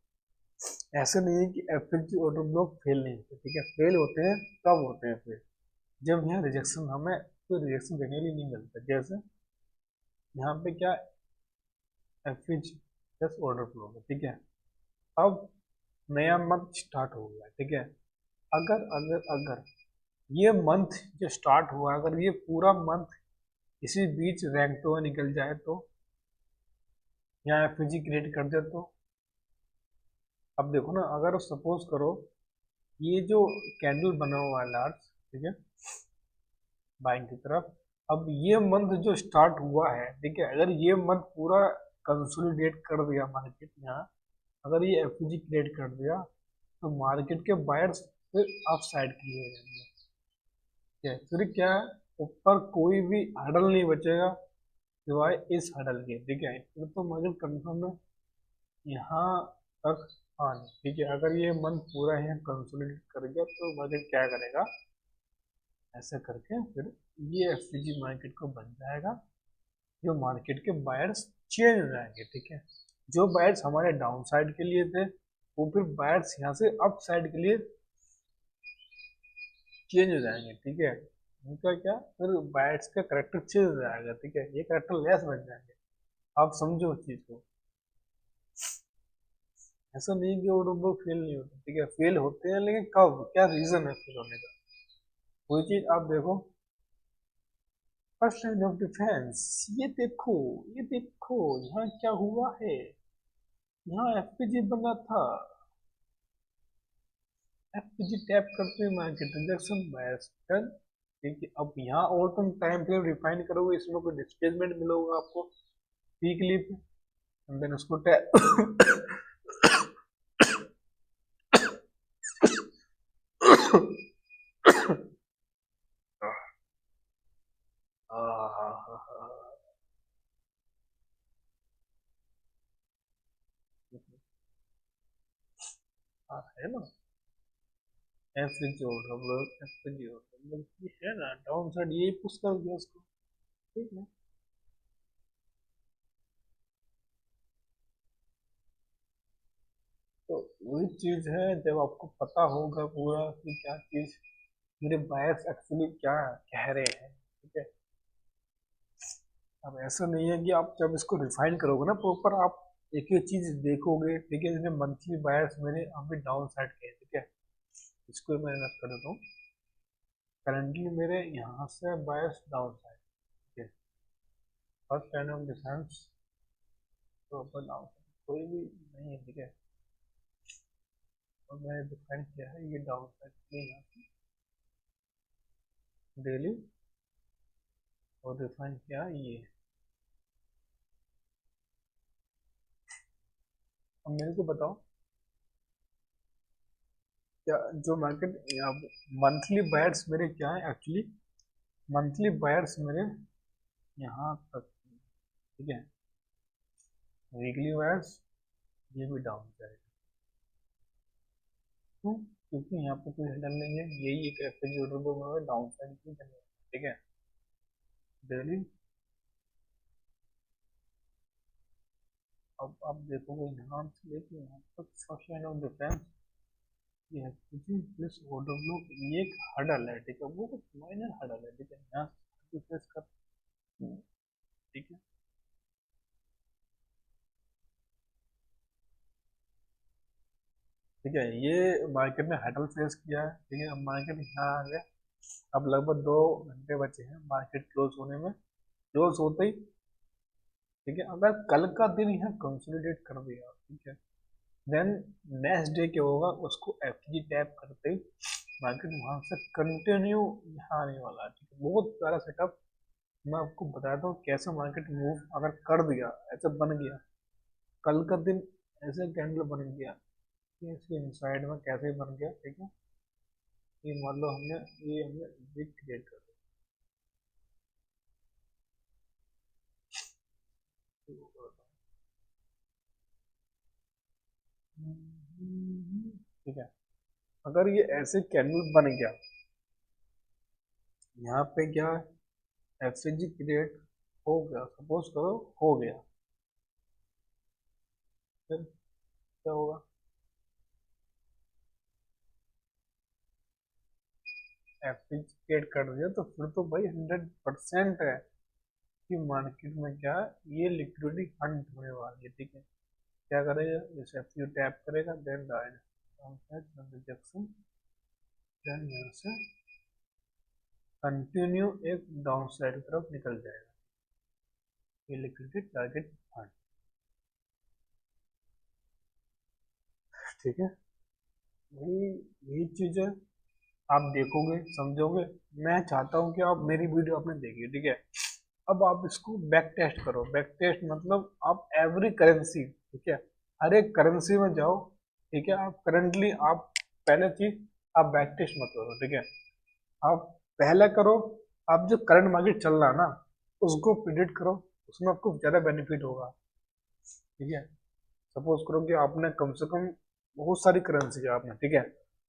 ऐसे नहीं है कि F G order block fail नहीं होते, ठीक है, फेल होते हैं, कब होते हैं फेल, जब यहाँ रिजेक्शन, हमें कोई रिजेक्शन देने लिए नहीं मिलता, जैसे यहाँ पे क्या F G plus order block है, ठीक है, अब नया मंथ स्टार्ट हो गया, ठीक है, अगर अगर अगर ये मंथ जो स्टार्ट हुआ, अगर ये पूरा मंथ इसी बीच रैंक तो निकल जाए तो, यहाँ एफ जी क्रिएट कर दे तो, अब देखो ना, अगर सपोज करो ये जो कैंडल बना हुआ है लार्ज, ठीक है, बाइंग की तरफ, अब ये मंथ जो स्टार्ट हुआ है, ठीक है, अगर ये मंथ पूरा कंसोलिडेट कर दिया मार्केट यहाँ, अगर ये एफ जी क्रिएट कर दिया, तो मार्केट के बायर्स फिर अप साइड के लिए जाएंगे, ठीक है, फिर क्या है, ऊपर कोई भी हडल नहीं बचेगा सिवाय इस हडल के, ठीक है, फिर तो मार्केट कंफर्म है यहाँ तक आने, ठीक है, अगर ये मंथ पूरा यहाँ कंसोलिडेट कर गया तो मार्केट क्या करेगा, ऐसा करके फिर ये एफ मार्केट को बन जाएगा, जो मार्केट के बायर्स चेंज हो जाएंगे, ठीक है, जो बायर्स हमारे डाउन साइड के लिए थे, वो फिर बायर्स यहाँ से अप साइड के लिए चेंज हो जाएंगे, ठीक है, उनका क्या फिर बायर्स का करेक्टर चेंज हो जाएगा, ठीक है, ये करेक्टर लेस बन जाएंगे, आप समझो उस चीज को, ऐसा नहीं कि वो लोग फेल नहीं होते, ठीक है, फेल होते हैं, लेकिन कब, क्या रीजन है फेल होने का, कोई चीज आप देखो, फर्स्ट लाइन ऑफ डिफेंस, ये देखो यहाँ क्या हुआ है, यहाँ एफपीजी बना था, एफपीजी टैप करते हुए मार्केट रिजेक्शन बायर्स डन, ठीक है, अब यहाँ और तुम टाइम फ्रेम रिफाइन करोगे, इसमें कोई डिस्प्लेसमेंट मिलेगा आपको वीकली पे, एंड देन उसको है ना, मतलब ये है ना डाउन साइड, यही पुश कर दिया उसको। ठीक है, तो वही चीज है, जब आपको पता होगा पूरा कि क्या चीज मेरे बायर्स एक्चुअली क्या कह रहे हैं। ठीक है, अब ऐसा नहीं है कि आप जब इसको रिफाइन करोगे ना प्रॉपर, आप एक ही चीज देखोगे। ठीक है, जैसे मंथली बायर्स मेरे अभी डाउन साइड के हैं। ठीक है, इसको मैं नोट कर देता हूँ। करंटली मेरे यहाँ से बायर्स डाउन साइड। ठीक है, first kind of difference proper down side कोई भी नहीं है। ठीक है, और मैंने डिफाइन किया है ये डाउन साइड के यहाँ डेली, और डिफाइन किया ये। अब मेरे को बताओ, क्या जो मार्केट मंथली बायर्स मेरे क्या है एक्चुअली, मंथली बायर्स मेरे यहाँ तक। ठीक है, वीकली बायर्स ये भी डाउन साइड। क्यों? क्योंकि यहाँ पे कोई हिडन नहीं है, यही एक रेफ्रिजरेटर को डाउन साइड की जगह है। ठीक है, डेली। अब आप देखोगे यहाँ से लेके यहाँ तक फर्स्ट लाइन ऑफ डिफरेंस ये है, क्योंकि दिस ऑर्डर ब्लॉक ये एक हडल है। ठीक है, वो कुछ माइनर हडल है। ठीक है, यहाँ से फेस कर। ठीक है, ठीक है, ये मार्केट ने हडल फेस किया है। ठीक है, अब मार्केट यहाँ आ गया। अब लगभग 2 घंटे बचे हैं मार्केट क्लोज होने में। क्लोज होते ही, ठीक है, अगर कल का दिन यहाँ कंसोलिडेट कर दिया, ठीक है, देन नेक्स्ट डे क्या होगा, उसको एफजी टैप करते ही मार्केट वहां से कंटिन्यू यहाँ आने वाला है। ठीक है, बहुत प्यारा सेटअप। मैं आपको बताता हूँ कैसे मार्केट मूव अगर कर दिया, ऐसे बन गया कल का दिन, ऐसे कैंडल बन गया, ये इसके इनसाइड में कैसे बन गया। ठीक है, ये मान लो हमने विक क्रिएट कर दिया। ठीक है, अगर ये ऐसे कैंडल बन गया, यहाँ पे क्या एफसीजी क्रिएट हो गया, सपोज करो हो गया, फिर क्या होगा, एफसीजी क्रिएट कर दिया तो फिर तो भाई 100% है कि मार्केट में क्या है, ये लिक्विडिटी हंट होने वाली है। ठीक है, क्या करेगा, जैसे एफसीजी टैप करेगा, देन रिजेक्शन, देन यहाँ से कंटिन्यू एक डाउन साइड की तरफ निकल जाएगा, ये लिक्विडिटी टारगेट हंट। ठीक है, यही यही चीज है, आप देखोगे समझोगे। मैं चाहता हूँ कि आप मेरी वीडियो आपने देखी। ठीक है, अब आप इसको बैक टेस्ट करो। बैक टेस्ट मतलब आप एवरी करेंसी, ठीक है, हर एक करेंसी में जाओ। ठीक है, आप करंटली आप पहले चीज आप बैक टेस्ट मत करो। ठीक है, आप पहले करो, आप जो करंट मार्केट चल रहा है ना उसको प्रिडिक्ट करो, उसमें आपको ज्यादा बेनिफिट होगा। ठीक है, सपोज करो कि आपने कम से कम बहुत सारी करेंसी है आपने। ठीक है,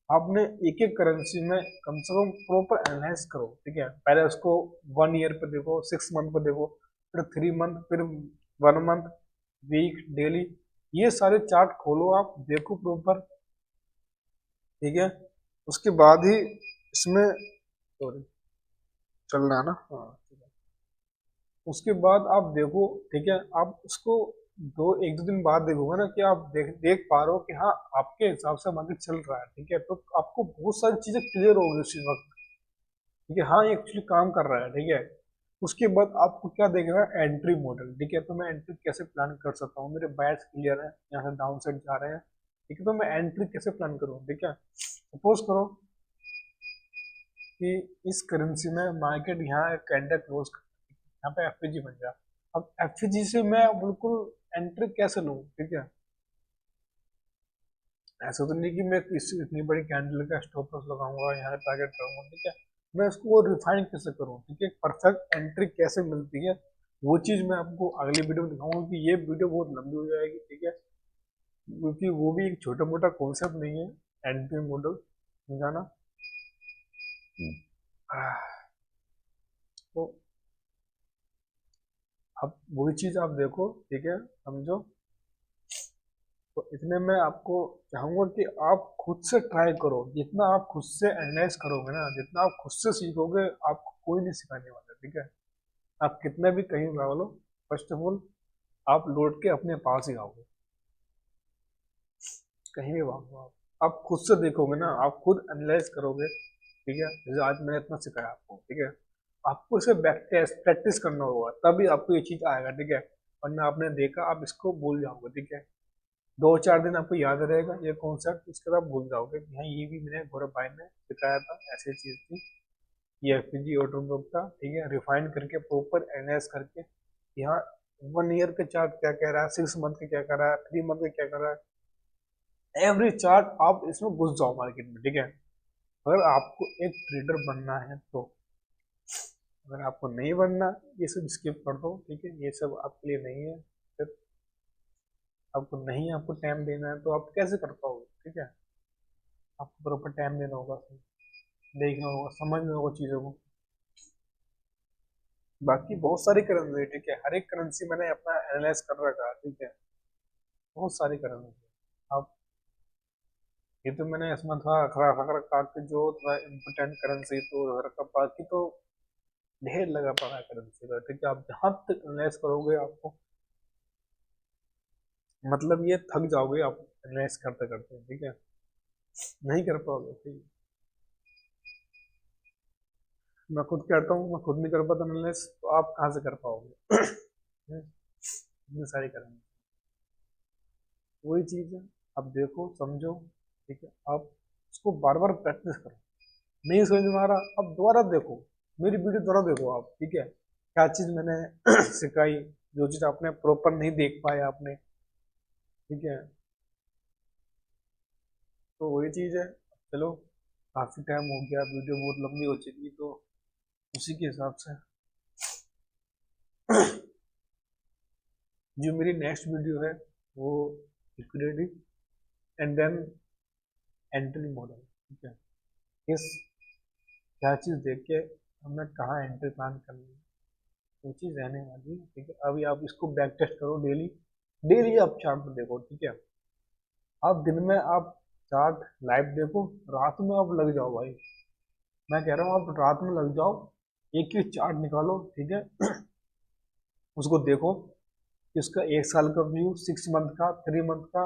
आपने एक एक करेंसी में कम से कम प्रॉपर एनालाइज करो। ठीक है, पहले उसको 1 ईयर पे देखो, 6 मंथ पे देखो, फिर 3 मंथ, फिर 1 मंथ, वीक, डेली, ये सारे चार्ट खोलो, आप देखो प्रॉपर। ठीक है, उसके बाद ही इसमें सॉरी चलना है ना, हाँ ठीक है, उसके बाद आप देखो। ठीक है, आप उसको 1-2 दिन बाद देखोगे ना कि आप देख पा रहे हो कि हाँ आपके हिसाब से मार्केट चल रहा है। ठीक है, तो आपको बहुत सारी चीजें क्लियर होगी उसी वक्त। ठीक है, हाँ ये एक्चुअली काम कर रहा है। ठीक है, उसके बाद आपको क्या देखेगा, एंट्री मॉडल। ठीक है, तो मैं एंट्री कैसे प्लान कर सकता हूँ, मेरे बायर्स क्लियर है, यहाँ से डाउन साइड जा रहे हैं। ठीक है, तो मैं एंट्री कैसे प्लान करूँ। ठीक है, सपोज करो कि इस करेंसी में मार्केट यहाँ कैंडल क्लोज कर, यहाँ पे एफपीजी बन गया। अब एफपीजी से मैं बिल्कुल एंट्री कैसे लूँ, ठीक है। ऐसा तो नहीं कि मैं इतनी बड़ी कैंडल का स्टॉप लॉस लगाऊंगा, यहाँ टारगेट करूंगा, ठीक है। मैं उसको रिफाइन कैसे करूँ, ठीक है, परफेक्ट एंट्री कैसे मिलती है, वो चीज़ मैं आपको अगली वीडियो में दिखाऊंगा। कि ये वीडियो बहुत लंबी हो जाएगी, ठीक है, क्योंकि वो भी एक छोटा मोटा कॉन्सेप्ट नहीं है, एंट्री मॉडल समझाना। तो अब वही चीज़ आप देखो, ठीक है, समझो। तो इतने में आपको चाहूंगा कि आप खुद से ट्राई करो। जितना आप खुद से एनालाइज करोगे ना, जितना आप खुद से सीखोगे, आपको कोई नहीं सिखाने वाला, ठीक है। आप कितना भी कहीं भाग लो, फर्स्ट ऑफ ऑल आप लौट के अपने पास ही आओगे, कहीं भी भागो आप खुद से देखोगे ना, आप खुद एनालाइज करोगे, ठीक है। जैसे आज मैंने इतना सिखाया आपको, ठीक है, आपको इसे बैक टेस्ट प्रैक्टिस करना होगा, तभी आपको ये चीज आएगा, ठीक है। वरना आपने देखा, आप इसको भूल जाओगे, ठीक है। 2-4 दिन आपको याद रहेगा ये कॉन्सेप्ट, उसके बाद भूल जाओगे कि हाँ ये भी मैंने गौरव भाई ने सिखाया था, ऐसी चीज थी। ये एफपीजी ऑर्डर बुक था, ठीक है, रिफाइन करके प्रॉपर एनालाइज करके यहाँ 1 ईयर का चार्ट क्या कह रहा है, 6 मंथ का क्या कर रहा है, 3 मंथ का क्या कर रहा है, एवरी चार्ट आप इसमें घुस जाओ मार्केट में, ठीक है। अगर आपको एक ट्रेडर बनना है तो, अगर आपको नहीं बनना, ये सब स्किप कर दो, ठीक है, ये सब आपके लिए नहीं है। फिर आपको नहीं, आपको टाइम देना है तो आप कैसे कर पाओगे, ठीक है। आपको प्रॉपर टाइम देना होगा, देखना होगा, समझना होगा चीज़ों को। बाकी बहुत सारी करेंसी, ठीक है, हर एक करेंसी मैंने अपना एनालाइज कर रखा है, ठीक है, बहुत सारी करेंसी। अब ये तो मैंने इसमें थोड़ा रख रखा कि जो थोड़ा इम्पोर्टेंट करेंसी तो रखा, बाकी तो ढेर लगा पड़ा है करेंसी का, ठीक है। आप जहाँ तक एनालाइज करोगे, आपको मतलब ये थक जाओगे आप एनालाइज करते करते, ठीक है, नहीं कर पाओगे, ठीक है। मैं खुद कहता हूँ, मैं खुद नहीं कर पाता एनालाइज, तो आप कहाँ से कर पाओगे। इतनी सारी करेंगे, वही चीज़ है। आप देखो, समझो, ठीक है, आप इसको बार बार प्रैक्टिस करो। नहीं समझ में आ रहा, आप दोबारा देखो, मेरी वीडियो दोबारा देखो आप, ठीक है, क्या चीज़ मैंने सिखाई, जो चीज़ आपने प्रॉपर नहीं देख पाए आपने, ठीक है। तो वही चीज़ है। चलो, काफ़ी टाइम हो गया, वीडियो बहुत लंबी हो चुकी, तो उसी के हिसाब से जो मेरी नेक्स्ट वीडियो है वो liquidity and then entry model, ठीक है, इस क्या चीज़ देख के हमें कहाँ एंट्री प्लान करनी है, वो चीज़ रहने वाली है, ठीक है। अभी आप इसको बैक टेस्ट करो डेली, डेली आप चार्ट में देखो, ठीक है। आप दिन में आप चार्ट लाइव देखो, रात में आप लग जाओ भाई, मैं कह रहा हूँ आप रात में लग जाओ, एक ही चार्ट निकालो, ठीक है, उसको देखो कि उसका 1 साल का व्यू, 6 मंथ का, 3 मंथ का,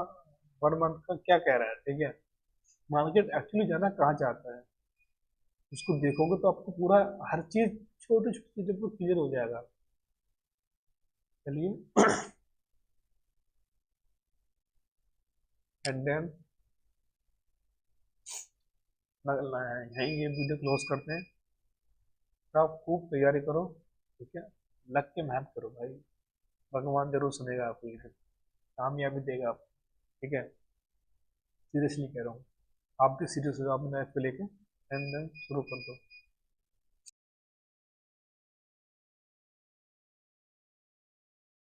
1 मंथ का क्या कह रहा है, ठीक है। मार्केट एक्चुअली जाना कहाँ चाहता है, उसको देखोगे तो आपको पूरा हर चीज, छोटी छोटी चीजों पर क्लियर हो जाएगा। चलिए, एंड देन यहीं ये वीडियो क्लोज करते हैं। तो आप खूब तैयारी करो, ठीक है, लग के मेहनत करो भाई, भगवान जरूर सुनेगा आपको, ये कामयाबी देगा आपको, ठीक है। सीरियसली कह रहा हूँ, आप भी सीरियस हो जाओ अपने लाइफ को लेके, एंड देन शुरू कर दो।